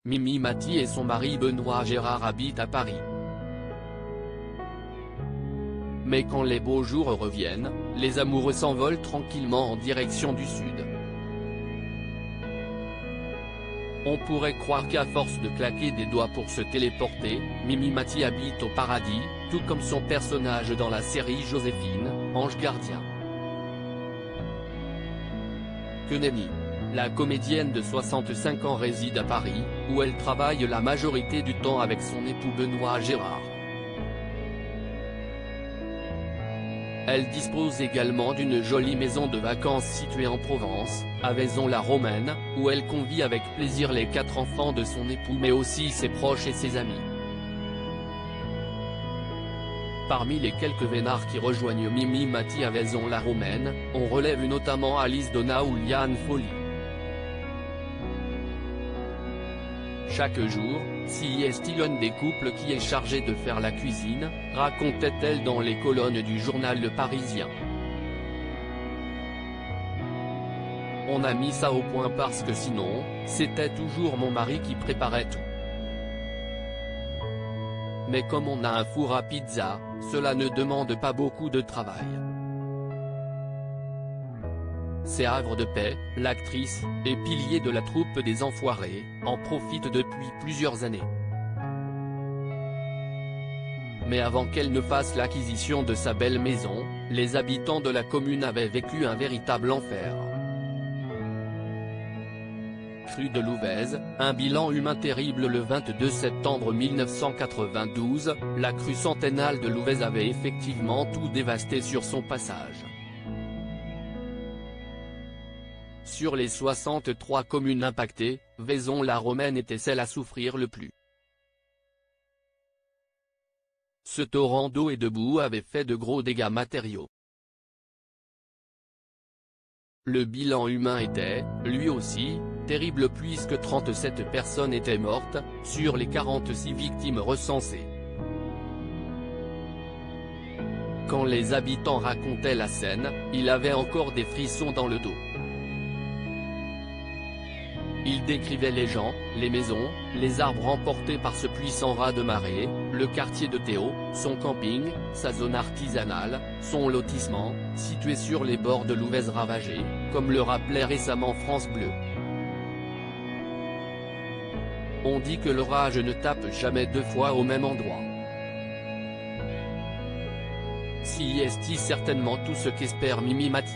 Mimi Mati et son mari Benoît Gérard habitent à Paris. Mais quand les beaux jours reviennent, les amoureux s'envolent tranquillement en direction du sud. On pourrait croire qu'à force de claquer des doigts pour se téléporter, Mimi Mati habite au paradis, tout comme son personnage dans la série Joséphine, Ange Gardien. Que nenni. La comédienne de 65 ans réside à Paris, où elle travaille la majorité du temps avec son époux Benoît Gérard. Elle dispose également d'une jolie maison de vacances située en Provence, à Vaison-la-Romaine, où elle convie avec plaisir les 4 enfants de son époux mais aussi ses proches et ses amis. Parmi les quelques vénards qui rejoignent Mimi Mati à Vaison-la-Romaine, on relève notamment Alice Donna ou Liane Folly. Chaque jour, si est-il l'un des couples qui est chargé de faire la cuisine, racontait-elle dans les colonnes du journal Le Parisien. On a mis ça au point parce que sinon, c'était toujours mon mari qui préparait tout. Mais comme on a un four à pizza, cela ne demande pas beaucoup de travail. C'est Havre de Paix, l'actrice, et pilier de la troupe des Enfoirés, en profite depuis plusieurs années. Mais avant qu'elle ne fasse l'acquisition de sa belle maison, les habitants de la commune avaient vécu un véritable enfer. Crue de Louvèze, un bilan humain terrible. Le 22 septembre 1992, la crue centennale de Louvèze avait effectivement tout dévasté sur son passage. Sur les 63 communes impactées, Vaison-la-Romaine était celle à souffrir le plus. Ce torrent d'eau et de boue avait fait de gros dégâts matériaux. Le bilan humain était, lui aussi, terrible puisque 37 personnes étaient mortes, sur les 46 victimes recensées. Quand les habitants racontaient la scène, ils avaient encore des frissons dans le dos. Ils décrivaient les gens, les maisons, les arbres emportés par ce puissant raz-de-marée, le quartier de Théo, son camping, sa zone artisanale, son lotissement, situé sur les bords de Louvèze ravagé, comme le rappelait récemment France Bleu. On dit que l'orage ne tape jamais 2 fois au même endroit. Si est certainement tout ce qu'espère Mimi Mati.